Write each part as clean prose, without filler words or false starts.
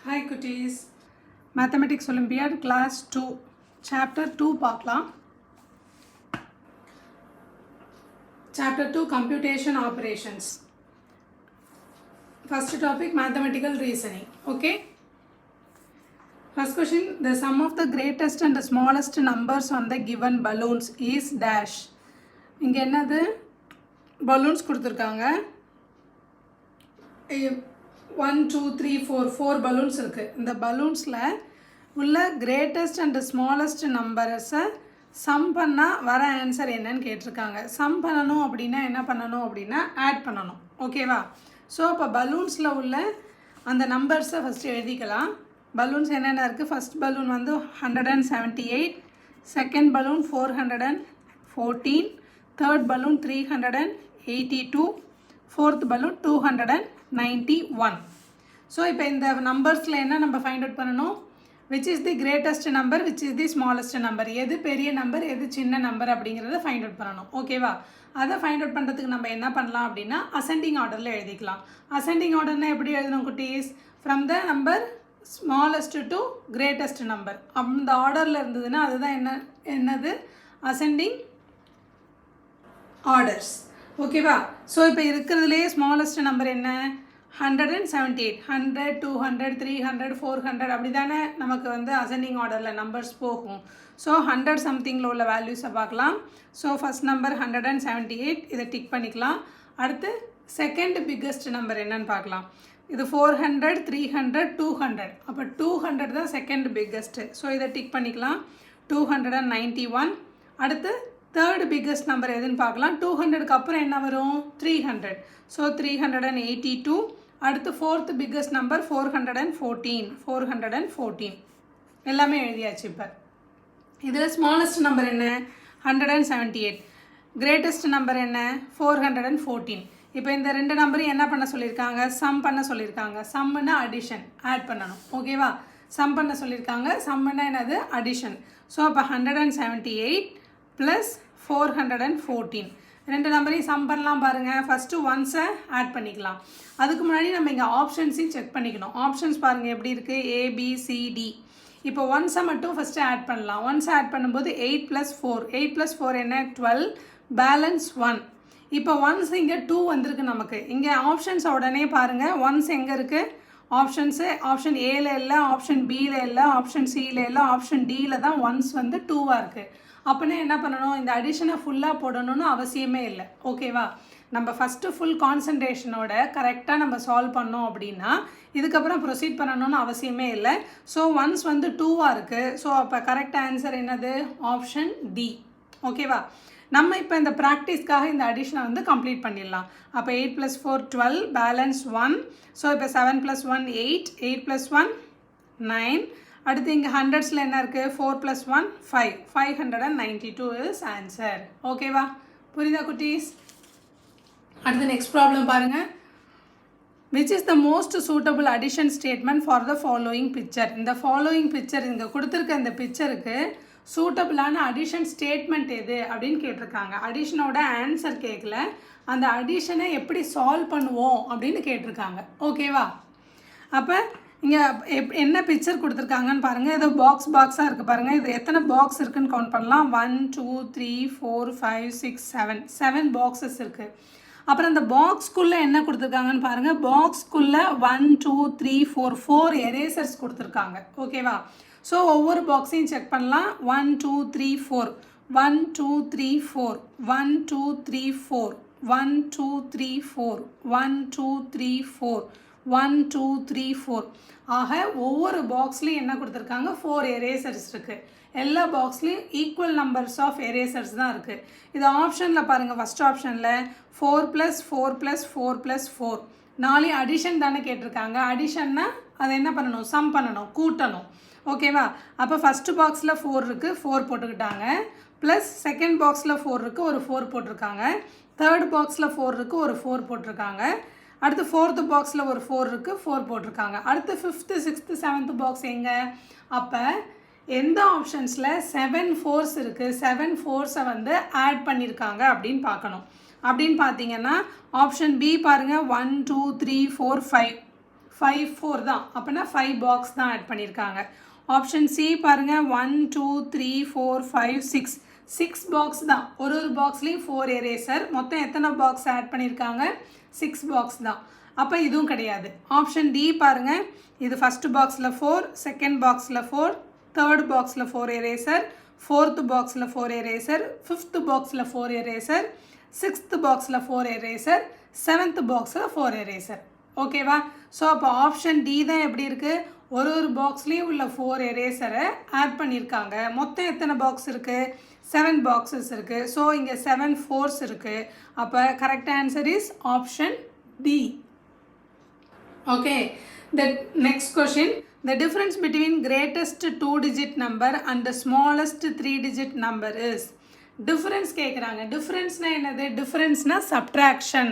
Hi cuties, Mathematics Olympiad Class 2 Chapter 2 பார்க்கலாம். Chapter 2 Computation Operations. First topic Mathematical Reasoning. Okay. First question, the sum of the greatest and the smallest numbers on the given balloons is dash. இங்க என்னது balloons கொடுத்திருக்காங்க. 1 2 3 4 balloons இருக்கு. இந்த balloonsல உள்ள greatest and smallest numbers sum பண்ணா வர answer என்னன்னு கேட்டிருக்காங்க. sum பண்ணனும் அப்படினா என்ன பண்ணனும் அப்படினா ஆட் பண்ணனும். ஓகேவா? சோ அப்ப balloonsல உள்ள அந்த நம்பர்ஸ் ஃபர்ஸ்ட் எழுதிக்கலாம். balloons என்னென்ன இருக்கு? first balloon வந்து 178, second balloon 414, third balloon 382, fourth balloon 291. So இப்போ இந்த நம்பர்ஸ்ல என்ன நம்ம ஃபைண்ட் அவுட் பண்ணனும்? which is the greatest number, which is the smallest number, எது பெரிய நம்பர் எது சின்ன நம்பர் அப்படிங்கறத ஃபைண்ட் அவுட் பண்ணனும். ஓகேவா? அத ஃபைண்ட் அவுட் பண்றதுக்கு நம்ம என்ன பண்ணலாம் அப்படினா அசெண்டிங் ஆர்டர்ல எழுதிக்கலாம். அசெண்டிங் ஆர்டர்னா எப்படி எழுதணும் குட்டீஸ்? from the number smallest to greatest number. அந்த ஆர்டர்ல இருந்ததுனா அதுதான் என்னது ascending orders. ஓகேவா? சோ இப்போ இருக்குறதுலயே smallest number என்ன? 178, 100, 200, 300, 400 அப்படிதானே நமக்கு வந்து ascending orderல நம்பர்ஸ் போகும். சோ 100 சம்திங்ல உள்ள வேல்யூஸை பார்க்கலாம். சோ ஃபர்ஸ்ட் நம்பர் 178, இதை டிக் பண்ணிக்கலாம். அடுத்து செகண்ட் பிக்கெஸ்ட் நம்பர் என்னன்னு பார்க்கலாம். இது 400, 300, 200. அப்ப 200 தான் செகண்ட் பிக்கெஸ்ட். சோ இதை டிக் பண்ணிக்கலாம். 291. அடுத்து தேர்ட் பிக்கெஸ்ட் நம்பர் எதுன்னு பார்க்கலாம். 200க்கு அப்புறம் என்ன வரும்? 300. சோ 382. அடுத்து fourth biggest number 414. எல்லாமே எழுதியாச்சு. இப்ப இதுல smallest number என்ன? 178. greatest number என்ன? 414. இப்போ இந்த ரெண்டு நம்பரையும் என்ன பண்ண சொல்லிருக்காங்க? சம் பண்ண சொல்லிருக்காங்க. சம்னா அடிஷன், ஆட் பண்ணனும். ஓகேவா? சம் பண்ண சொல்லிருக்காங்க. சம்னா என்னது? அடிஷன். சோ அப்ப 178 plus 414. ரெண்டு நம்பரையும் சம் பண்ணலாம் பாருங்க. ஃபர்ஸ்ட் ஒன்ஸ் ஆட் பண்ணிக்கலாம். அதுக்கு முன்னாடி நம்ம இங்க ஆப்ஷன்ஸையும் செக் பண்ணிக்கணும். ஆப்ஷன்ஸ் பாருங்க எப்படி இருக்கு? A B C D. இப்போ ஒன்ஸ் மட்டும் ஃபர்ஸ்ட் ஆட் பண்ணலாம். ஒன்ஸ் ஆட் பண்ணும்போது 8 plus 4. 8 plus 4 என்ன? 12. பேலன்ஸ் 1. இப்போ ஒன்ஸ் இங்க 2 வந்திருக்கு நமக்கு. இங்க ஆப்ஷன்ஸ் உடனே பாருங்க. ஒன்ஸ் எங்க இருக்கு? ஆப்ஷன்ஸ் ஆப்ஷன் A ல இல்ல, ஆப்ஷன் B ல இல்ல, ஆப்ஷன் C ல இல்ல, ஆப்ஷன் D ல தான் ஒன்ஸ் வந்து 2வா இருக்கு. அப்பனா என்ன பண்ணனும்? இந்த அடிஷனை ஃபுல்லா போடணும்னு அவசியமே இல்லை. ஓகேவா? நம்ம ஃபர்ஸ்ட் ஃபுல் கான்சன்ட்ரேஷனோட கரெக்ட்டா நம்ம சால்வ் பண்ணோம் அப்படினா இதுக்கு அப்புறம் ப்ரோசீட் பண்ணனும்னு அவசியமே இல்லை. சோ ஒன்ஸ் வந்து 2வா இருக்கு. சோ அப்ப கரெக்ட் ஆன்சர் என்னது? Option D. ஓகேவா? நம்ம இப்போ இந்த பிராக்டிஸ்க்காக இந்த அடிஷனை வந்து கம்ப்ளீட் பண்ணிடலாம். அப்ப 8 plus 4 12, பேலன்ஸ் 1. சோ இப்போ 7 plus 1 8, 8 plus 1 9. அடுத்து இங்க ஹண்ட்ரட்ஸ்ல என்ன இருக்கு? 4 plus 1 5. 592 is answer. ஓகேவா? புரியுதா குட்டீஸ்? அடுத்து நெக்ஸ்ட் ப்ராப்ளம் பாருங்க. which is the most suitable addition statement for the following picture? இந்த following picture இங்க கொடுத்திருக்க இந்த பிக்சருக்கு சூட்டபிளான அடிஷன் ஸ்டேட்மெண்ட் எது அப்படின்னு கேட்டிருக்காங்க. அடிஷனோட ஆன்சர் கேட்கல, அந்த அடிஷனை எப்படி சால்வ் பண்ணுவோம் அப்படின்னு கேட்டிருக்காங்க. ஓகேவா? அப்போ இங்கே என்ன பிக்சர் கொடுத்துருக்காங்கன்னு பாருங்கள். ஏதோ பாக்ஸாக இருக்குது பாருங்கள். இது எத்தனை பாக்ஸ் இருக்குன்னு கவுண்ட் பண்ணலாம். 1 2 3 4 5 6 7 பாக்ஸஸ் இருக்குது. அப்புறம் அந்த பாக்ஸ்க்குள்ளே என்ன கொடுத்துருக்காங்கன்னு பாருங்கள். பாக்ஸ்க்குள்ளே 1 2 3 4 எரேசர்ஸ் கொடுத்துருக்காங்க. ஓகேவா? ஸோ ஒவ்வொரு பாக்ஸையும் செக் பண்ணலாம். 1 2 3 4 1 2 3 4 1 2 3 4 1 2 3 4 1 2 3 4 1 2 3 4. ஆக ஒவ்வொரு பாக்ஸ்லையும் என்ன கொடுத்துருக்காங்க? 4 எரேசர்ஸ் இருக்கு. எல்லா பாக்ஸ்லையும் ஈக்குவல் நம்பர்ஸ் ஆஃப் எரேசர்ஸ் தான் இருக்கு. இது ஆப்ஷனில் பாருங்கள். ஃபர்ஸ்ட் ஆப்ஷனில் 4 plus 4 plus 4 plus 4 நாளையும் அடிஷன் தானே கேட்டிருக்காங்க. அடிஷன்னா அதை என்ன பண்ணணும்? சம் பண்ணணும், கூட்டணும். ஓகேவா? அப்போ ஃபர்ஸ்ட் பாக்ஸில் 4 இருக்கு, 4 போட்டுக்கிட்டாங்க. ப்ளஸ் செகண்ட் பாக்ஸில் 4 இருக்கு, ஒரு 4 போட்டிருக்காங்க. தேர்ட் பாக்ஸில் 4 இருக்கு, ஒரு 4 போட்டிருக்காங்க. அடுத்து ஃபோர்த் பாக்ஸில் ஒரு 4 இருக்கு, 4 போட்டிருக்காங்க. அடுத்து 5th 6th 7th பாக்ஸ் எங்க? அப்போ எந்த ஆப்ஷன்ஸில் 7 4s இருக்கு, 7 4ஸை வந்து ஆட் பண்ணியிருக்காங்க அப்படின்னு பார்க்கணும். அப்படின்னு பார்த்தீங்கன்னா ஆப்ஷன் பி பாருங்க. 1 2 3 4 5 5 4 தான். அப்போனா 5 பாக்ஸ் தான் ஆட் பண்ணியிருக்காங்க. ஆப்ஷன் சி பாருங்கள் 1 2 3 4 5 6 6 பாக்ஸ் தான். ஒரு பாக்ஸ்லேயும் 4 எரேசர். மொத்தம் எத்தனை பாக்ஸ் ஆட் பண்ணியிருக்காங்க? 6 பாக்ஸ் தான். அப்போ இதுவும் கிடையாது. ஆப்ஷன் டி பாருங்கள், இது ஃபஸ்ட்டு பாக்ஸில் 4, செகண்ட் பாக்ஸில் 4, தேர்ட் பாக்ஸில் 4 எரேசர், ஃபோர்த்து பாக்ஸில் 4 எரேசர், ஃபிஃப்த்து பாக்ஸில் 4 எரேசர், சிக்ஸ்த்து பாக்ஸில் 4 எரேசர், செவன்த்து பாக்ஸில் 4 எரேசர். ஓகேவா? ஸோ அப்போ ஆப்ஷன் டி தான் எப்படி இருக்குது? ஒரு பாக்ஸ்லேயும் உள்ள 4 எரேசரை ஆட் பண்ணியிருக்காங்க. மொத்தம் எத்தனை பாக்ஸ் இருக்குது? 7 பாக்ஸஸ் இருக்குது. ஸோ இங்கே 7 4s இருக்குது. அப்போ correct answer is option D. Okay, the next question, the difference between greatest 2-digit number and the smallest 3-digit number is. difference கேட்குறாங்க. differenceனா என்னது? differenceனா subtraction,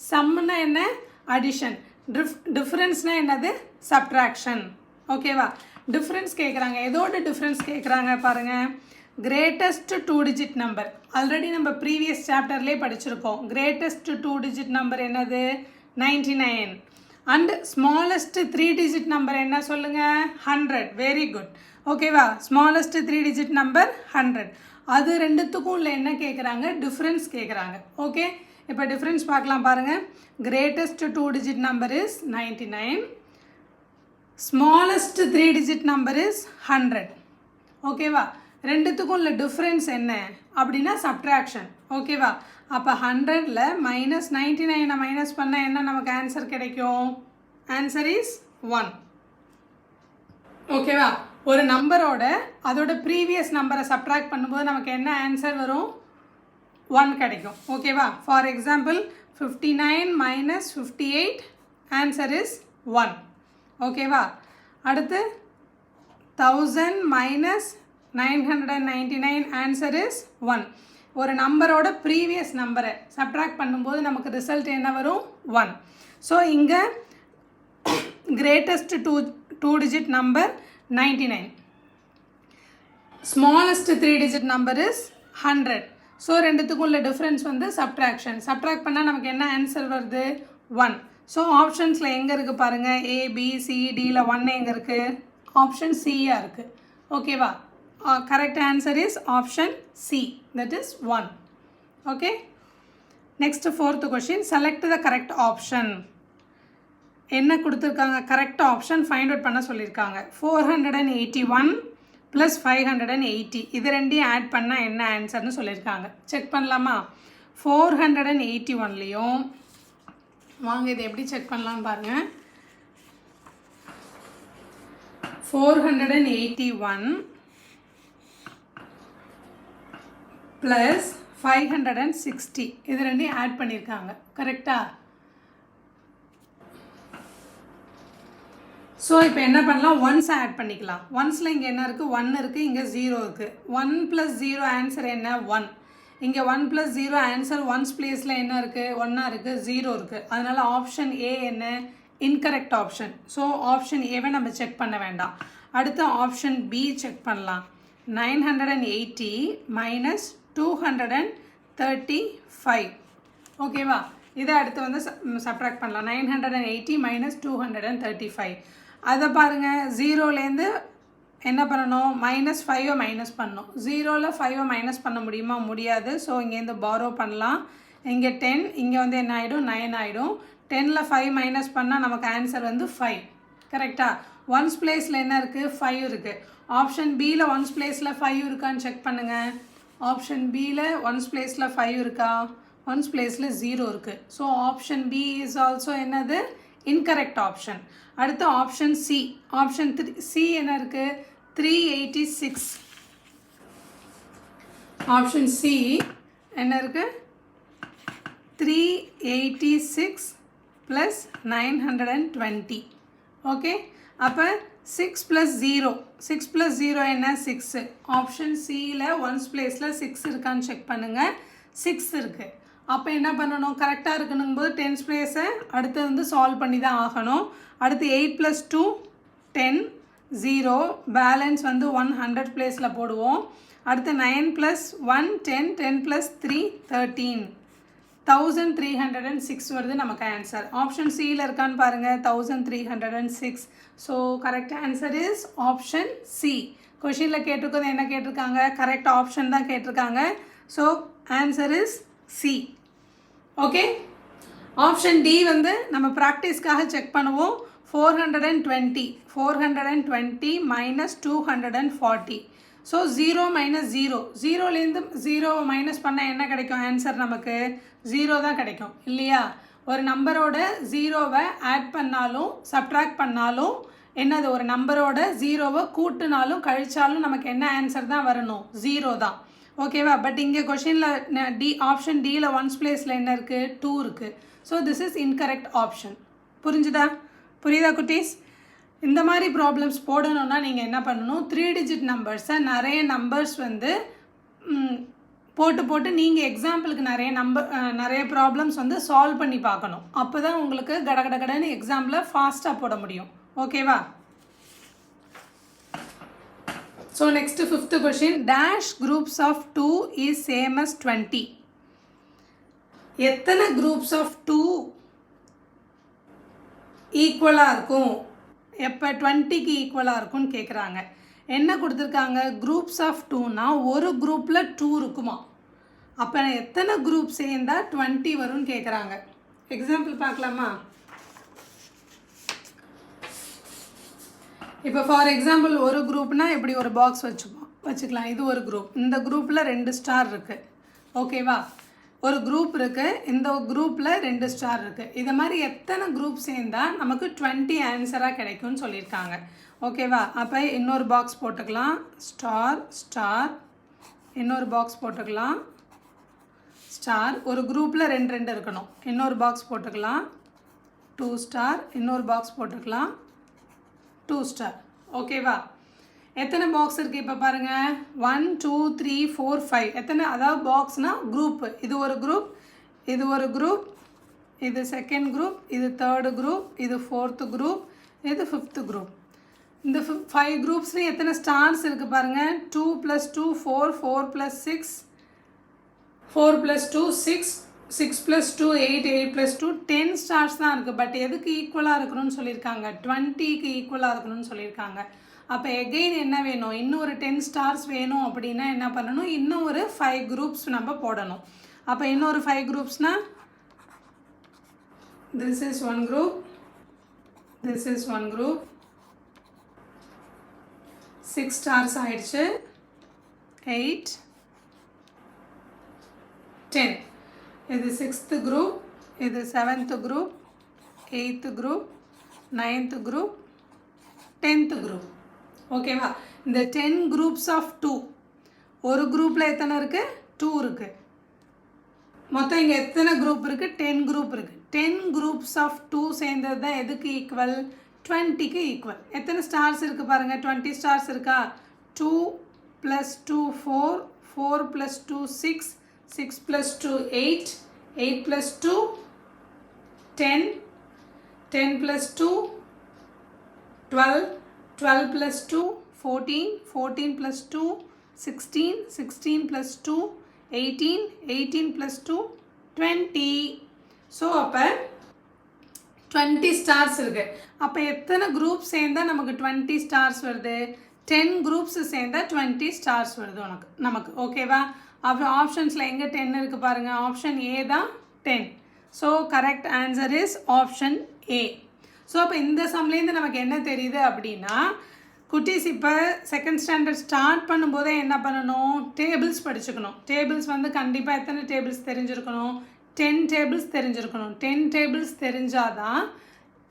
sumனா என்ன? addition, differenceனா என்னது? subtraction. ஓகேவா? difference கேட்குறாங்க. எதோட difference கேட்குறாங்க பாருங்கள். greatest 2-digit number ஆல்ரெடி நம்ம ப்ரீவியஸ் சாப்டர்லேயே படிச்சிருக்கோம். greatest 2-digit number என்னது? 99. and smallest 3-digit number என்ன சொல்லுங்கள்? 100. Very good. ஓகேவா? smallest 3-digit number 100. அது ரெண்டுத்துக்கும் உள்ள என்ன கேட்குறாங்க? டிஃப்ரென்ஸ் கேட்குறாங்க. ஓகே, இப்போ டிஃப்ரென்ஸ் பார்க்கலாம் பாருங்கள். greatest 2-digit number is 99. smallest 3-digit number is 100. ஓகேவா? ரெண்டுத்துக்கும் உள்ள டிஃப்ரென்ஸ் என்ன அப்படின்னா சப்ட்ராக்ஷன். ஓகேவா? அப்போ 100ல் -99 மைனஸ் பண்ணால் என்ன நமக்கு ஆன்சர் கிடைக்கும்? Answer is 1. ஓகேவா? ஒரு நம்பரோட அதோட ப்ரீவியஸ் நம்பரை சப்ட்ராக்ட் பண்ணும்போது நமக்கு என்ன ஆன்சர் வரும்? 1 கிடைக்கும். ஓகேவா? For example 59 minus 58 answer is 1. ஓகேவா? அடுத்து 1000 மைனஸ் 999 ஆன்சர் இஸ் 1. ஒரு நம்பரோட ப்ரீவியஸ் நம்பரை சப்ட்ராக்ட் பண்ணும்போது நமக்கு ரிசல்ட் என்ன வரும்? 1. ஸோ இங்கே greatest 2-digit number 99, smallest 3-digit number is 100. So ரெண்டுத்துக்கும் உள்ள டிஃப்ரென்ஸ் வந்து சப்ட்ராக்ஷன். சப்ட்ராக்ட் பண்ணால் நமக்கு என்ன ஆன்சர் வருது? 1. ஸோ ஆப்ஷன்ஸில் எங்கே இருக்குது பாருங்கள். A B C Dயில் 1 எங்கே இருக்குது? ஆப்ஷன் C-யாக இருக்குது. ஓகேவா? correct answer is option C, that is 1. okay, next fourth question, select the correct option. என்ன கொடுத்துருக்காங்க? கரெக்ட் ஆப்ஷன் ஃபைண்ட் அவுட் பண்ண சொல்லியிருக்காங்க. 481 + 580 இது ரெண்டையும் ஆட் பண்ணால் என்ன ஆன்சர்னு சொல்லியிருக்காங்க. செக் பண்ணலாமா? 481லேயும் வாங்க இது எப்படி செக் பண்ணலான்னு பாருங்கள். 481 ப்ளஸ் 560 இது ரெண்டையும் ஆட் பண்ணியிருக்காங்க. கரெக்டாக? ஸோ இப்போ என்ன பண்ணலாம்? ஒன்ஸ் ஆட் பண்ணிக்கலாம். ஒன்ஸில் இங்கே என்ன இருக்குது? 1 இருக்குது, இங்கே 0 இருக்குது. 1 + 0 ஆன்சர் என்ன? 1. இங்கே 1 + 0 ஆன்சர் ஒன்ஸ் பிளேஸில் என்ன இருக்குது? 1 இருக்குது, 0 இருக்குது. அதனால் ஆப்ஷன் ஏ என்ன? Incorrect option. ஸோ ஆப்ஷன் ஏவை நம்ம செக் பண்ண வேண்டாம். அடுத்து ஆப்ஷன் பி செக் பண்ணலாம். 980 மைனஸ் 235. ஓகேவா? இதை அடுத்து வந்து சப்ட்ராக்ட் பண்ணலாம். 980 மைனஸ் 235. அதை பாருங்கள், 0லேருந்து என்ன பண்ணணும்? -5 மைனஸ் பண்ணணும். 0ல் 5 மைனஸ் பண்ண முடியுமா? முடியாது. ஸோ இங்கேருந்து பாரோ பண்ணலாம். இங்கே 10, இங்கே வந்து என்ன ஆகிடும்? 9 ஆகிடும். 10ல் 5 மைனஸ் பண்ணால் நமக்கு ஆன்சர் வந்து 5. கரெக்டாக? ஒன்ஸ் பிளேஸில் என்ன இருக்குது? 5 இருக்குது. ஆப்ஷன் பியில் ஒன்ஸ் பிளேஸில் 5 இருக்கான்னு செக் பண்ணுங்கள். ஆப்ஷன் பியில் ஒன்ஸ் பிளேஸில் 5 இருக்கா? ஒன்ஸ் பிளேஸில் 0 இருக்குது. So option B is also என்னது? Incorrect option. அடுத்து ஆப்ஷன் சி. ஆப்ஷன் சி என்ன இருக்குது? 386. ஆப்ஷன் சி என்ன இருக்குது? 386 + 920. ஓகே, அப்போ 6 + 0. 6 + 0 என்ன? 6. ஆப்ஷன் சியில் ஒன்ஸ் பிளேஸில் 6 இருக்கான்னு செக் பண்ணுங்கள். 6 இருக்குது. அப்போ என்ன பண்ணணும்? கரெக்டாக இருக்கணும் போது 10s பிளேஸை அடுத்து வந்து சால்வ் பண்ணி தான் ஆகணும். அடுத்து 8 + 2 10, 0. பேலன்ஸ் வந்து 100 பிளேஸில் போடுவோம். அடுத்து 9 + 1 10, 10 + 3 13. 1306 வருது நமக்கு ஆன்சர். ஆப்ஷன் சியில் இருக்கான்னு பாருங்கள், 1306. So correct answer is option C. கொஷினில் கேட்டிருக்கிறது என்ன கேட்டிருக்காங்க? கரெக்ட் ஆப்ஷன் தான் கேட்டிருக்காங்க. So answer is C. Okay, option D வந்து நம்ம ப்ராக்டிஸ்க்காக செக் பண்ணுவோம். 420 minus 240. ஸோ 0 minus 0, 0லேருந்து 0 மைனஸ் பண்ணால் என்ன கிடைக்கும்? ஆன்சர் நமக்கு 0 தான் கிடைக்கும் இல்லையா? ஒரு நம்பரோட 0வை ஆட் பண்ணாலும் சப்ட்ராக்ட் பண்ணாலும் என்னது, ஒரு நம்பரோட 0வை கூட்டினாலும் கழிச்சாலும் நமக்கு என்ன ஆன்சர் தான் வரணும்? 0 தான். ஓகேவா? பட் இங்கே கொஷினில் ஆப்ஷன் டியில் ஒன்ஸ் பிளேஸில் என்ன இருக்குது? 2 இருக்குது. So this is incorrect option. புரியுதா குட்டீஸ்? இந்த மாதிரி ப்ராப்ளம்ஸ் போடணுன்னா நீங்கள் என்ன பண்ணணும்? 3 டிஜிட் நம்பர்ஸை நிறைய நம்பர்ஸ் வந்து போட்டு நீங்கள் எக்ஸாம்பிளுக்கு நிறைய ப்ராப்ளம்ஸ் வந்து சால்வ் பண்ணி பார்க்கணும். அப்போ தான் உங்களுக்கு கடகடன்னு எக்ஸாம்பிளில் ஃபாஸ்ட்டாக போட முடியும். ஓகேவா? So next 5th question. Dash groups of 2 is same as 20. எத்தனை குரூப்ஸ் ஆஃப் 2 ஈக்குவலாக இருக்கும்? எப்போ 20க்கு ஈக்குவலாக இருக்கும்னு கேட்குறாங்க. என்ன கொடுத்துருக்காங்க? குரூப்ஸ் ஆஃப் 2னா ஒரு குரூப்பில் 2 இருக்குமா? அப்போ எத்தனை குரூப் சேர்ந்தால் 20 வரும்னு கேட்குறாங்க. எக்ஸாம்பிள் பார்க்கலாமா? இப்போ ஃபார் எக்ஸாம்பிள் ஒரு குரூப்னால் இப்படி ஒரு பாக்ஸ் வச்சுக்கலாம். இது ஒரு குரூப். இந்த குரூப்பில் 2 ஸ்டார் இருக்குது. ஓகேவா? ஒரு குரூப் இருக்குது, இந்த குரூப்பில் 2 ஸ்டார் இருக்குது. இது மாதிரி எத்தனை குரூப் சேர்ந்தால் நமக்கு 20 ஆன்சராக கிடைக்கும்னு சொல்லியிருக்காங்க. ஓகேவா? அப்போ இன்னொரு பாக்ஸ் போட்டுக்கலாம், ஸ்டார். இன்னொரு பாக்ஸ் போட்டுக்கலாம், ஸ்டார். ஒரு குரூப்பில் 2 இருக்கணும். இன்னொரு பாக்ஸ் போட்டுக்கலாம், 2 ஸ்டார். இன்னொரு பாக்ஸ் போட்டுக்கலாம், 2 ஸ்டார். ஓகேவா? எத்தனை பாக்ஸ் இருக்குது இப்போ பாருங்கள்? 1 2 3 4 5. எத்தனை? அதாவது பாக்ஸ்னால் குரூப்பு. இது ஒரு குரூப், இது ஒரு குரூப், இது செகண்ட் குரூப், இது தேர்டு குரூப், இது 4th குரூப், இது 5th குரூப். இந்த 5 குரூப்ஸ்லேயும் எத்தனை ஸ்டார்ஸ் இருக்குது பாருங்கள்? 2 + 2 4, 4 + 6 4 + 2 6, 6 + 2 8, 8 + 2 10 ஸ்டார்ஸ் தான் இருக்குது. பட் எதுக்கு ஈக்குவலாக இருக்கணும்னு சொல்லியிருக்காங்க? 20க்கு ஈக்குவலாக இருக்கணும்னு சொல்லியிருக்காங்க. அப்போ எகெயின் என்ன வேணும்? இன்னொரு 10 ஸ்டார்ஸ் வேணும். அப்படின்னா என்ன பண்ணணும்? இன்னும் ஒரு 5 குரூப்ஸ் நம்ம போடணும். அப்போ இன்னொரு 5 குரூப்ஸ்னால் this is 1 group, this is 1 group. 6 stars ஆயிடுச்சு. 8 10. இது 6th குரூப், இது 7th group, 8th group, 9th group, 10th group. ஓகேவா? இந்த 10 குரூப்ஸ் ஆஃப் 2. ஒரு குரூப்பில் எத்தனை இருக்குது? 2 இருக்குது. மொத்தம் இங்கே எத்தனை குரூப் இருக்குது? 10 குரூப் இருக்குது. 10 குரூப்ஸ் ஆஃப் 2 சேர்ந்தது தான் எதுக்கு ஈக்குவல்? 20க்கு ஈக்குவல். எத்தனை ஸ்டார்ஸ் இருக்குது பாருங்கள்? 20 ஸ்டார்ஸ் இருக்கா? 2 + 2 4, 4 + 2 6, 6 + 2 8, 8 + 2 10, 10 + 2 12, 12 + 2 14, 14 + 2 16, 16 + 2 18, 18 + 2 20. ஸோ அப்போ 20 ஸ்டார்ஸ் இருக்குது. அப்போ எத்தனை குரூப் சேர்ந்தால் நமக்கு 20 ஸ்டார்ஸ் வருது? 10 குரூப்ஸ் சேர்ந்தால் 20 ஸ்டார்ஸ் வருது நமக்கு. ஓகேவா? அப்புறம் ஆப்ஷன்ஸில் எங்கே 10 இருக்குது பாருங்கள்? ஆப்ஷன் ஏ தான் 10. So correct answer is option A. So அப்போ இந்த சம்லேருந்து நமக்கு என்ன தெரியுது அப்படின்னா, குட்டீஸ் இப்போ செகண்ட் ஸ்டாண்டர்ட் ஸ்டார்ட் பண்ணும்போதே என்ன பண்ணணும்? டேபிள்ஸ் படிச்சுக்கணும். டேபிள்ஸ் வந்து கண்டிப்பாக எத்தனை டேபிள்ஸ் தெரிஞ்சிருக்கணும்? 10 டேபிள்ஸ் தெரிஞ்சிருக்கணும். 10 டேபிள்ஸ் தெரிஞ்சால் தான்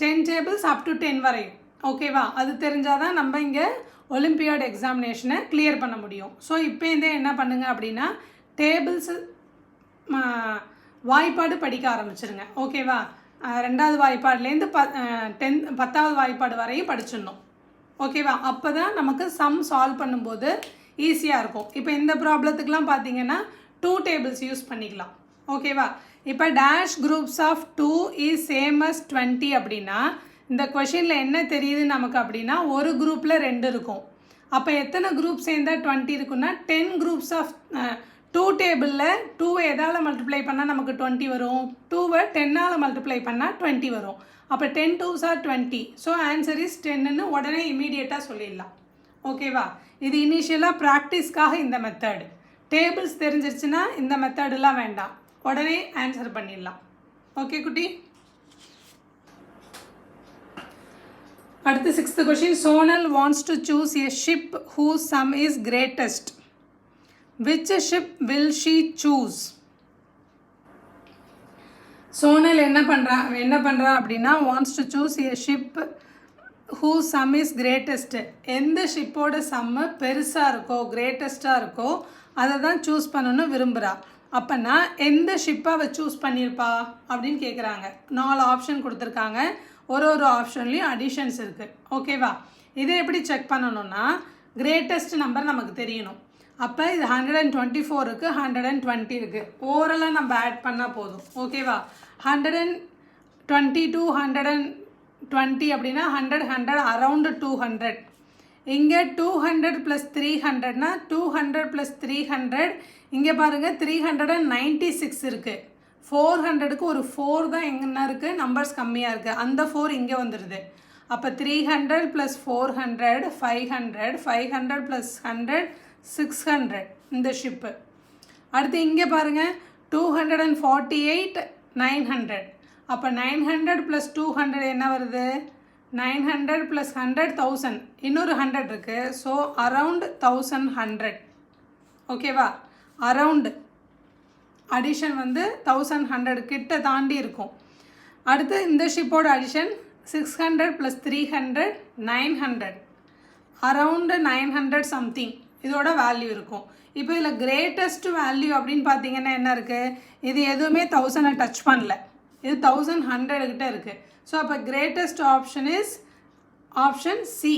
10 டேபிள்ஸ் அப் டு 10 வரையும். ஓகேவா? அது தெரிஞ்சால் தான் நம்ம இங்கே ஒலிம்பியாட் எக்ஸாமினேஷனை கிளியர் பண்ண முடியும். ஸோ இப்போ என்ன பண்ணுங்க அப்படின்னா, டேபிள்ஸு வாய்ப்பாடு படிக்க ஆரம்பிச்சிருங்க. ஓகேவா? 2வது வாய்ப்பாடுலேருந்து 10வது வாய்ப்பாடு வரையும் படிச்சிடணும். ஓகேவா? அப்போ தான் நமக்கு சம் சால்வ் பண்ணும்போது ஈஸியாக இருக்கும். இப்போ இந்த ப்ராப்ளத்துக்கெலாம் பார்த்தீங்கன்னா 2 டேபிள்ஸ் யூஸ் பண்ணிக்கலாம். ஓகேவா? இப்போ dash groups of 2 is same as 20 அப்படின்னா இந்த கொஷினில் என்ன தெரியுது நமக்கு அப்படின்னா, ஒரு குரூப்பில் 2 இருக்கும். அப்போ எத்தனை குரூப் சேர்ந்தால் 20 இருக்குன்னா 10 குரூப்ஸ் ஆஃப் 2 டேபிளில் 2வை எதால் மல்டிப்ளை பண்ணால் நமக்கு 20 வரும், 2வை 10ஆல் மல்டிப்ளை பண்ணால் 20 வரும். அப்போ 10 2s are 20. So answer is 10ன்னு உடனே இமீடியட்டாக சொல்லிடலாம். ஓகேவா? இது இனிஷியலாக ப்ராக்டிஸ்க்காக இந்த மெத்தடு. டேபிள்ஸ் தெரிஞ்சிருச்சுன்னா இந்த மெத்தடெலாம் வேண்டாம், உடனே ஆன்சர் பண்ணிடலாம். ஓகே குட்டி. அடுத்து 6th question. Sonal wants to choose a ship whose sum is greatest. Which ship will she choose? Sonal என்ன பண்றா அப்படின்னா wants to choose a ship whose sum is greatest. எந்த ஷிப்போட சம்மு பெருசாக இருக்கோ கிரேட்டஸ்டாக இருக்கோ அதை தான் சூஸ் பண்ணணும்னு விரும்புகிறா. அப்போனா எந்த ஷிப்பை அவள் சூஸ் பண்ணியிருப்பா அப்படின்னு கேட்குறாங்க. 4 ஆப்ஷன் கொடுத்துருக்காங்க, ஒரு ஆப்ஷன்லேயும் அடிஷன்ஸ் இருக்குது. ஓகேவா? இதை எப்படி செக் பண்ணணும்னா கிரேட்டஸ்ட் நம்பர் நமக்கு தெரியணும். அப்போ இது 124 இருக்குது, 120 இருக்குது. ஓவராலாக நம்ம ஆட் பண்ணால் போதும். ஓகேவா? 120 to 120 அப்படின்னா 100 அரவுண்டு 200. இங்கே 200 + 300னா 200 + 300. இங்கே பாருங்கள் 396 இருக்குது. 400க்கு ஒரு 4 தான் எங்கன்னா இருக்குது, நம்பர்ஸ் கம்மியாக இருக்குது, அந்த 4 இங்கே வந்துடுது. அப்போ 300 + 400 500, 500 + 100 600 இந்த ஷிப்பு. அடுத்து இங்கே பாருங்கள் 248 900. அப்போ 900 + 200 என்ன வருது? 900 + 100 1000. இன்னொரு 100 இருக்குது. So around 1100. ஓகேவா? அரவுண்டு அடிஷன் வந்து 1100 கிட்ட தாண்டி இருக்கும். அடுத்து இந்த ஷிப்போட அடிஷன் 600 + 300 900, அரவுண்டு 900 சம்திங் இதோட வேல்யூ இருக்கும். இப்போ இதில் கிரேட்டஸ்ட் வேல்யூ அப்படின்னு பார்த்தீங்கன்னா என்ன இருக்குது? இது எதுவுமே 1000 டச் பண்ணல, இது 1100 கிட்ட இருக்குது. ஸோ அப்போ greatest option is option C.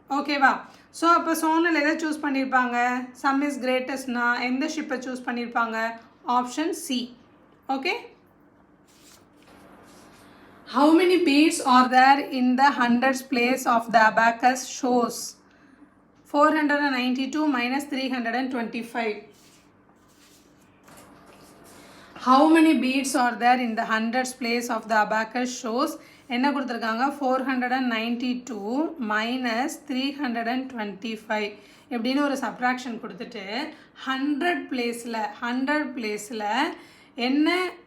ஓகேவா? ஸோ அப்போ சோனல் எதை சூஸ் பண்ணியிருப்பாங்க? சம் இஸ் கிரேட்டஸ்ட்னா எந்த ஷிப்பை சூஸ் பண்ணியிருப்பாங்க? Option C. Okay. How many beads are there in the hundreds place of the abacus shows? 492 minus 325. How many beads are there in the hundreds place of the abacus shows? என்ன கொடுத்துருக்காங்க? 492 minus 325 எப்படின்னு ஒரு subtraction கொடுத்துட்டு 100 பிளேஸில்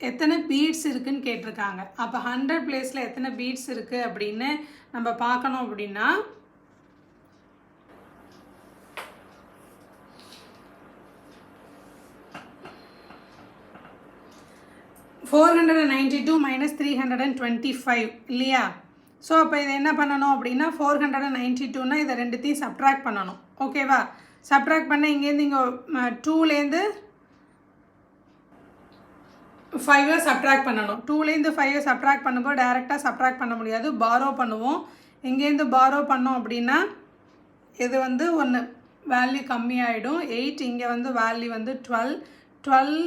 எத்தனை beads இருக்குன்னு கேட்டிருக்காங்க. அப்போ 100 பிளேஸில் எத்தனை பீட்ஸ் இருக்குது அப்படின்னு நம்ம பார்க்கணும். அப்படின்னா 492 minus 325 இல்லையா? ஸோ அப்போ இதை என்ன பண்ணணும் அப்படின்னா 492னா இதை ரெண்டுத்தையும் சப்ட்ராக்ட் பண்ணணும். ஓகேவா? சப்ட்ராக்ட் பண்ண இங்கேருந்து இங்கே 2லேருந்து 5 சப்ட்ராக்ட் பண்ணணும். 2லேருந்து 5 சப்ட்ராக்ட் பண்ணும்போது டேரெக்டாக சப்ட்ராக்ட் பண்ண முடியாது, பாரோ பண்ணுவோம். இங்கேருந்து பாரோ பண்ணோம் அப்படின்னா இது வந்து ஒன்று வேல்யூ கம்மியாகிடும். 8 இங்கே வந்து வேல்யூ வந்து 12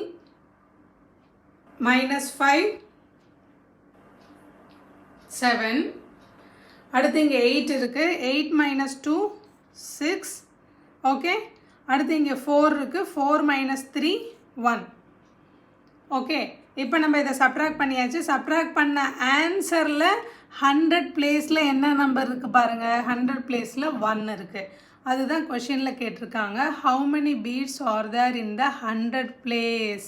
minus 5 7. அடுத்து இங்கே 8 இருக்குது. 8 minus 2 6. ஓகே. அடுத்து இங்கே 4 இருக்குது. 4 minus 3 1. ஓகே. இப்போ நம்ம இதை சப்ட்ராக்ட் பண்ணியாச்சு. சப்ட்ராக்ட் பண்ண ஆன்சரில் 100 பிளேஸில் என்ன நம்பர் இருக்குது பாருங்கள்? 100 பிளேஸில் 1 இருக்குது. அதுதான் கொஷினில் கேட்டிருக்காங்க. How many beads are there in the 100 place?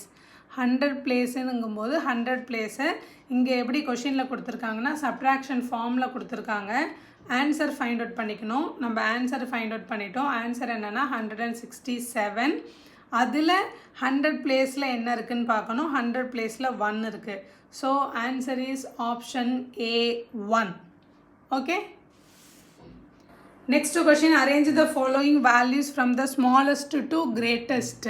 100 பிளேஸுங்கும்போது 100 பிளேஸை இங்கே எப்படி கொஷினில் கொடுத்துருக்காங்கன்னா சப்ட்ராக்ஷன் ஃபார்மில் கொடுத்துருக்காங்க. ஆன்சர் ஃபைண்ட் அவுட் பண்ணிக்கணும். நம்ம ஆன்சர் ஃபைண்ட் அவுட் பண்ணிட்டோம். ஆன்சர் என்னென்னா 167. அதில் 100 பிளேஸில் என்ன இருக்குதுன்னு பார்க்கணும். 100 பிளேஸில் 1 இருக்குது. So answer is option A1. Okay. Next question. Arrange the following values from the smallest to greatest.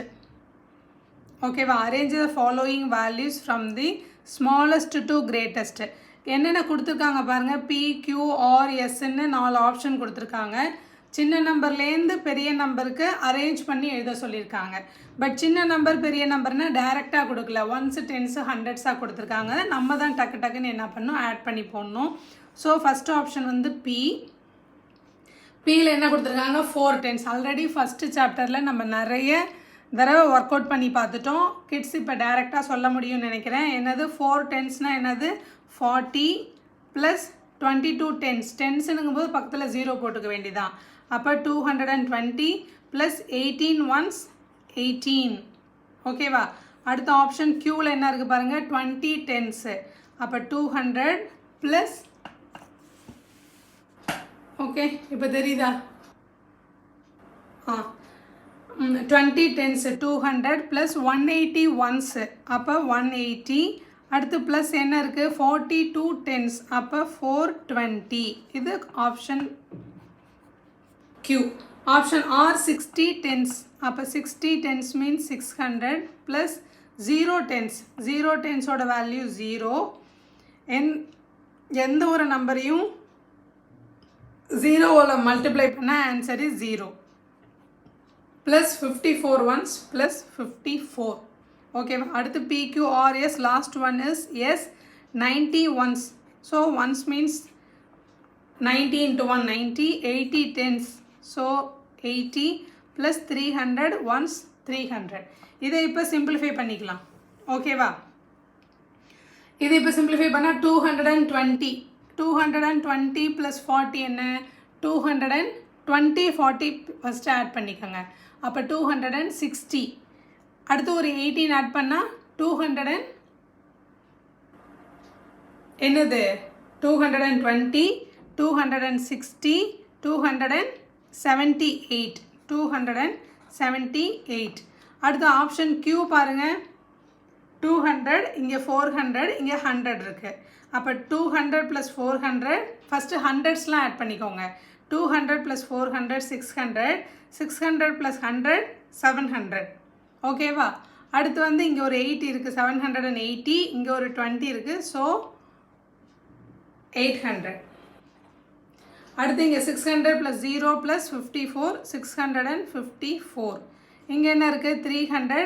ஓகேவா? Arrange the following values from the smallest to greatest. என்னென்ன கொடுத்துருக்காங்க பாருங்கள்? P, Q, R, Sன்னு 4 ஆப்ஷன் கொடுத்துருக்காங்க. சின்ன நம்பர்லேருந்து பெரிய நம்பருக்கு அரேஞ்ச் பண்ணி எழுத சொல்லியிருக்காங்க. பட் சின்ன நம்பர் பெரிய நம்பர்னால் டைரெக்டாக கொடுக்கல, 1s 10s 100s கொடுத்துருக்காங்க. நம்ம தான் டக்குன்னு என்ன பண்ணணும்? ஆட் பண்ணி போடணும். ஸோ ஃபஸ்ட் ஆப்ஷன் வந்து Pயில் என்ன கொடுத்துருக்காங்க? 4 10s. ஆல்ரெடி ஃபஸ்ட்டு சாப்டரில் நம்ம நிறைய தடவை ஒர்க் அவுட் பண்ணி பார்த்துட்டோம். கிட்ஸ் இப்போ டைரெக்டாக சொல்ல முடியும்னு நினைக்கிறேன். என்னது 4 10s என்னது 40 ப்ளஸ் 22 10s. டென்ஸுங்கும்போது பக்கத்தில் 0 போட்டுக்க வேண்டியதான். அப்போ 220 ப்ளஸ் 18 1s 18. ஓகேவா? அடுத்த ஆப்ஷன் க்யூவில் என்ன இருக்குது பாருங்கள், 20 10s. அப்போ 200 ப்ளஸ், ஓகே இப்போ தெரியுதா? 20 10s 200 ப்ளஸ் 180 1s. அப்போ 180. அடுத்து ப்ளஸ் என்ன இருக்குது 42 10s. அப்போ 420. இது option Q. Option R 60 10s. அப்போ 60 10s means 600 plus 0 10s. 0 10ஸோட value 0. எந்த ஒரு நம்பரையும் 0வில் மல்டிப்ளை பண்ணால் answer is 0. Plus 54 1s plus 54. ஓகேவா? அடுத்து PQRS last one is S 90 1s. So 1s means 90 into 1 90. 80 10s. So 80 plus 300 1s 300. இதை இப்போ சிம்பிளிஃபை பண்ணிக்கலாம். ஓகேவா? இதை இப்போ சிம்பிளிஃபை பண்ணால் 220 220 ப்ளஸ் 40 என்ன 220 40 ஃபஸ்ட்டு ஆட் பண்ணிக்கோங்க. அப்போ 260. அடுத்து ஒரு 18 ஆட் பண்ணால் 200 என்னது 220 260 278 278. அடுத்து ஆப்ஷன் Q பாருங்கள், 200 இங்கே 400 இங்கே 100 இருக்குது. அப்போ 200 ப்ளஸ் 400 ஃபஸ்ட்டு ஹண்ட்ரட்ஸ்லாம் ஆட் பண்ணிக்கோங்க. 200 ப்ளஸ் 400 600. 600 ப்ளஸ் 100 700. ஓகேவா? அடுத்து வந்து இங்கே ஒரு 80 இருக்குது 780. இங்கே ஒரு 20 இருக்குது. ஸோ 800. அடுத்து இங்கே 600 ப்ளஸ் 0 ப்ளஸ் 54 654. இங்கே என்ன இருக்குது 300.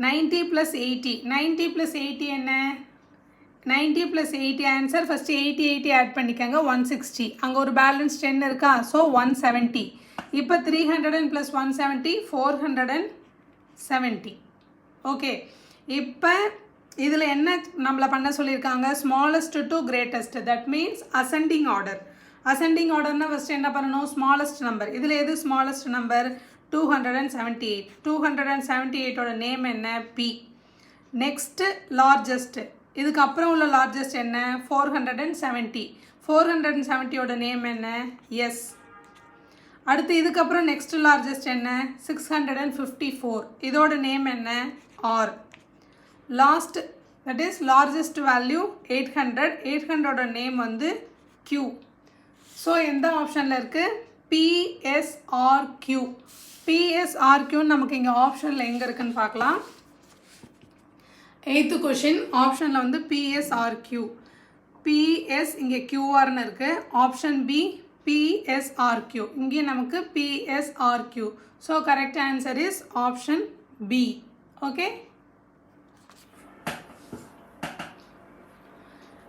90 ப்ளஸ் 80 90 ப்ளஸ் 80 என்ன 90 ப்ளஸ் 80 ஆன்சர். ஃபஸ்ட்டு 80 ஆட் பண்ணிக்கோங்க 160. அங்கே ஒரு பேலன்ஸ் 10 இருக்கா? ஸோ 170. இப்போ 300 ப்ளஸ் 170 470. ஓகே, இப்போ இதில் என்ன நம்மளை பண்ண சொல்லியிருக்காங்க, smallest to greatest. That means ascending order. Ascending ஆர்டர்னால் ஃபஸ்ட்டு என்ன பண்ணணும், ஸ்மாலஸ்ட் நம்பர். இதில் எது ஸ்மாலஸ்ட் நம்பர் 278. 278ஓட நேம் என்ன P. Next largest. இதுக்கப்புறம் உள்ள லார்ஜஸ்ட் என்ன 470. 470ஓட நேம் என்ன S. அடுத்து இதுக்கப்புறம் நெக்ஸ்ட் லார்ஜஸ்ட் என்ன 654. இதோட நேம் என்ன R. Last that is largest value 800. 800ஓட நேம் வந்து Q. ஸோ எந்த ஆப்ஷனில் இருக்குது PSRQ. PSRQன்னு நமக்கு இங்கே ஆப்ஷனில் எங்கே இருக்குன்னு பார்க்கலாம். 8th கொஷின் ஆப்ஷனில் வந்து PSRQ. PS இங்கே QRன்னு இருக்குது. Option B PSRQ. இங்கே நமக்கு PSRQ. So correct answer is option B. Okay,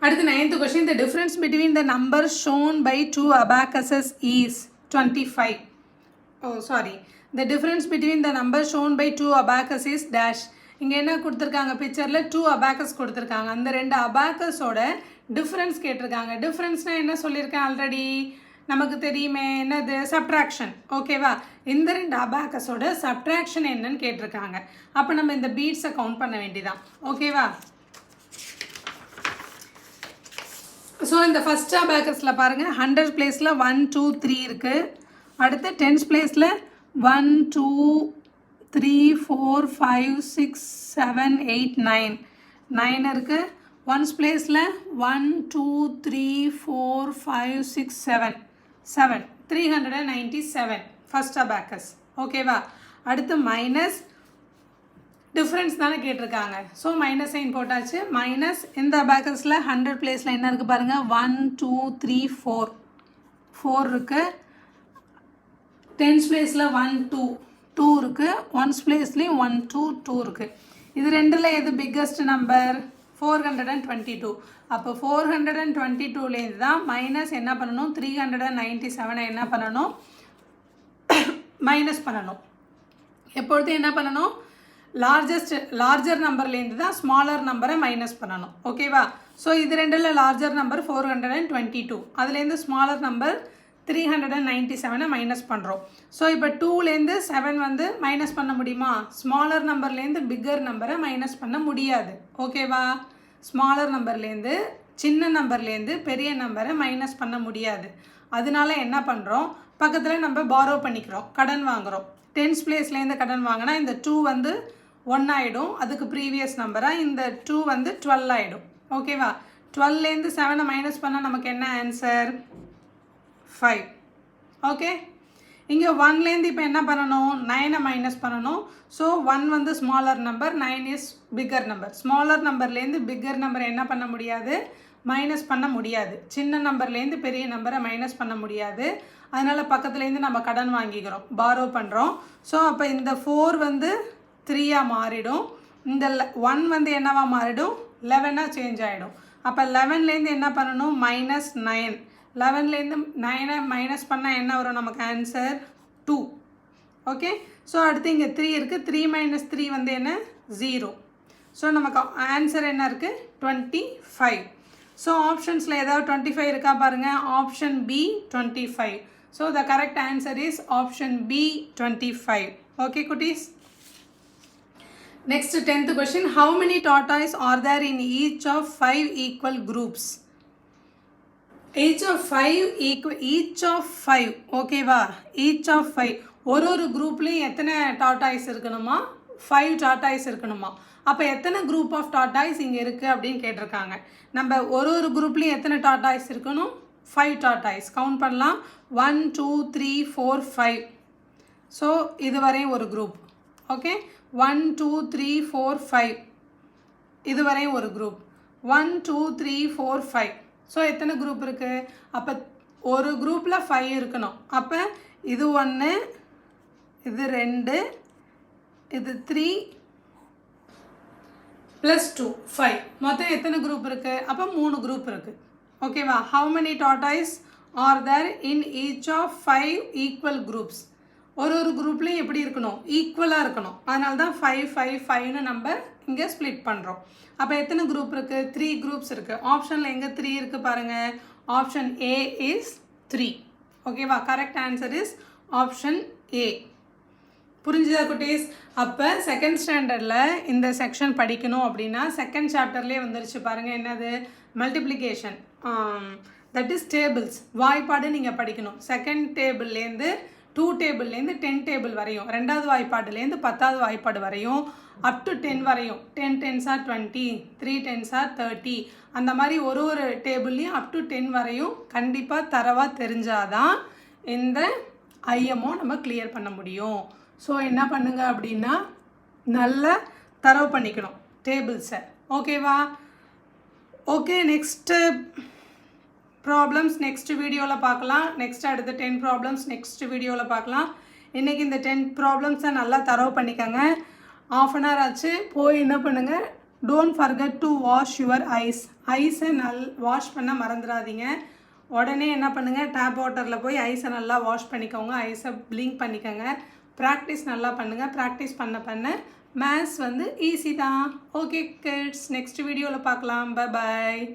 அடுத்து 9th question. The difference between the numbers shown by two abacuses is 25. Oh sorry, the difference between the numbers shown by two abacus is dash. இங்கே என்ன கொடுத்துருக்காங்க, பிக்சரில் 2 abacus கொடுத்துருக்காங்க. அந்த 2 abacusோட difference கேட்டிருக்காங்க. டிஃப்ரென்ஸ்னால் என்ன சொல்லியிருக்கேன் ஆல்ரெடி நமக்கு தெரியுமே, என்னது சப்ட்ராக்ஷன். ஓகேவா? இந்த 2 abacusோட சப்ட்ராக்ஷன் என்னன்னு கேட்டிருக்காங்க. அப்போ நம்ம இந்த பீட்ஸை கவுண்ட் பண்ண வேண்டியதான். ஓகேவா? ஸோ இந்த ஃபஸ்ட் abacusல பாருங்கள் 100 பிளேஸில் 1 2 3 இருக்குது. அடுத்து 10s பிளேஸில் 1 2 3 4 5 6 7 8 9 9 இருக்குது. 1s பிளேஸில் 1 2 3 4 5 6 7 7 397 ஃபஸ்ட் abacus. ஓகேவா? அடுத்து மைனஸ் டிஃப்ரென்ஸ் தானே கேட்டிருக்காங்க. ஸோ மைனஸ் சைன் போட்டாச்சு. மைனஸ் இந்த abacusல 100 பிளேஸில் என்ன இருக்குது பாருங்கள் 1 2 3 4 4 இருக்குது. 10s பிளேஸில் 1 2 2 இருக்குது. 1s பிளேஸ்லேயும் 1 2 2 இருக்குது. இது ரெண்டில் எது பிக்கஸ்ட் நம்பர் 422. அப்போ 422லேருந்து தான் மைனஸ் என்ன பண்ணணும் 397 என்ன பண்ணணும் மைனஸ் பண்ணணும். எப்பொழுதும் என்ன பண்ணணும் லார்ஜர் நம்பர்லேருந்து தான் ஸ்மாலர் நம்பரை மைனஸ் பண்ணணும். ஓகேவா? ஸோ இது ரெண்டில் லார்ஜர் நம்பர் 422, அதுலேருந்து ஸ்மாலர் நம்பர் 397 மைனஸ் பண்ணுறோம். ஸோ இப்போ 2லேருந்து 7 வந்து மைனஸ் பண்ண முடியுமா? ஸ்மாலர் நம்பர்லேருந்து பிக்கர் நம்பரை மைனஸ் பண்ண முடியாது. ஓகேவா? ஸ்மாலர் நம்பர்லேருந்து சின்ன நம்பர்லேருந்து பெரிய நம்பரை மைனஸ் பண்ண முடியாது. அதனால என்ன பண்ணுறோம், பக்கத்தில் நம்ம பாரோ பண்ணிக்கிறோம், கடன் வாங்குகிறோம். டென்ஸ் பிளேஸ்லேருந்து கடன் வாங்கினா இந்த 2 வந்து 1 ஆகிடும், அதுக்கு ப்ரீவியஸ் நம்பராக இந்த 2 வந்து 12 ஆகிடும். ஓகேவா? 12லேருந்து 7 மைனஸ் பண்ணால் நமக்கு என்ன ஆன்சர்? 5. ஓகே, இங்கே 1லேருந்து இப்போ என்ன பண்ணணும்? 9 மைனஸ் பண்ணணும். ஸோ 1 வந்து smaller number, 9 is bigger number. Smaller நம்பர்லேருந்து பிக்கர் நம்பரை என்ன பண்ண முடியாது? மைனஸ் பண்ண முடியாது. சின்ன நம்பர்லேருந்து பெரிய நம்பரை மைனஸ் பண்ண முடியாது. அதனால் பக்கத்துலேருந்து நம்ம கடன் வாங்கிக்கிறோம், பாரோ பண்ணுறோம். ஸோ அப்போ இந்த 4 வந்து 3ஆக மாறிடும், இந்த 1 வந்து என்னவாக மாறிடும்? 11ஆக சேஞ்ச் ஆகிடும். அப்போ 11லேருந்து என்ன பண்ணணும்? -9. 11லேருந்து 9 மைனஸ் பண்ணால் என்ன வரும் நமக்கு ஆன்சர்? 2. ஓகே, ஸோ அடுத்து இங்கே 3 இருக்குது, 3 - 3 வந்து என்ன? 0. ஸோ நமக்கு ஆன்சர் என்ன இருக்குது? 25. ஸோ ஆப்ஷன்ஸில் ஏதாவது 25 இருக்கா பாருங்கள். Option B 25. So the correct answer is option B 25. Okay குட்டீஸ். Next 10th question. How many tortoises are there in each of 5 equal groups? Each of 5. ஓகேவா? each of 5. ஒரு குரூப்லேயும் எத்தனை டாட்டாய்ஸ் இருக்கணுமா? 5 டாட்டாய்ஸ் இருக்கணுமா? அப்போ எத்தனை குரூப் ஆஃப் டாட்டாய்ஸ் இங்கே இருக்குது அப்படின்னு கேட்டிருக்காங்க. நம்ம ஒரு குரூப்லேயும் எத்தனை டாட்டாய்ஸ் இருக்கணும்? 5 டாட்டாய்ஸ். கவுண்ட் பண்ணலாம். 1 2 3 4 5. ஸோ இதுவரை ஒரு குரூப். ஓகே, 1 2 3 4 5 இதுவரை ஒரு குரூப். 1 2 3 4 5. ஸோ எத்தனை குரூப் இருக்குது? அப்போ ஒரு குரூப்பில் 5 இருக்கணும். அப்போ இது 1, இது 2, இது 3 + 2 5. மொத்தம் எத்தனை குரூப் இருக்குது? அப்போ 3 குரூப் இருக்குது. ஓகேவா? How many tortoises are there in each of 5 equal groups? ஒரு குரூப்லேயும் எப்படி இருக்கணும்? ஈக்குவலாக இருக்கணும். அதனால தான் 5 5 5ன்னு நம்ம இங்கே ஸ்ப்ளிட் பண்ணுறோம். அப்போ எத்தனை குரூப் இருக்குது? 3 குரூப்ஸ் இருக்குது. ஆப்ஷனில் எங்கே 3 இருக்குது பாருங்கள். Option A is 3. ஓகேவா? Correct answer is option A. புரிஞ்சுதா குட்டீஸ்? அப்போ செகண்ட் ஸ்டாண்டர்டில் இந்த செக்ஷன் படிக்கணும் அப்படின்னா செகண்ட் சாப்டர்லேயே வந்துருச்சு பாருங்கள். என்னது? Multiplication, that is tables. வாய்ப்பாடு நீங்கள் படிக்கணும். செகண்ட் டேபிள்லேருந்து 2 டேபிள்லேருந்து 10 டேபிள் வரையும், 2வது வாய்ப்பாடுலேருந்து 10வது வாய்ப்பாடு வரையும், அப் டு 10 வரையும். 10 10s are 20, 3 10s are 30. அந்த மாதிரி ஒரு டேபிள்லேயும் அப் டு 10 வரையும் கண்டிப்பாக தரவாக தெரிஞ்சாதான் இந்த ஐஎம்ஓ நம்ம கிளியர் பண்ண முடியும். ஸோ என்ன பண்ணுங்க அப்படின்னா நல்லா தரவு பண்ணிக்கணும் டேபிள்ஸை. ஓகேவா? ஓகே, நெக்ஸ்ட்டு ப்ராப்ளம்ஸ் நெக்ஸ்ட் வீடியோவில் பார்க்கலாம். நெக்ஸ்ட் அடுத்த 10 ப்ராப்ளம்ஸ் நெக்ஸ்ட் வீடியோவில் பார்க்கலாம். இன்றைக்கி இந்த 10 ப்ராப்ளம்ஸை நல்லா தரவு பண்ணிக்கோங்க. ½ hour ஆச்சு. போய் என்ன பண்ணுங்கள், don't forget to wash your ஐஸை வாஷ் பண்ண மறந்துடாதீங்க. உடனே என்ன பண்ணுங்கள், டேப் வாட்டரில் போய் ஐஸை நல்லா வாஷ் பண்ணிக்கோங்க. ஐஸை பிளிங்க் பண்ணிக்கோங்க. ப்ராக்டிஸ் நல்லா பண்ணுங்கள். ப்ராக்டிஸ் பண்ண மேத்ஸ் வந்து ஈஸி தான். ஓகே கிட்ஸ், நெக்ஸ்ட் வீடியோவில் பார்க்கலாம். Bye bye.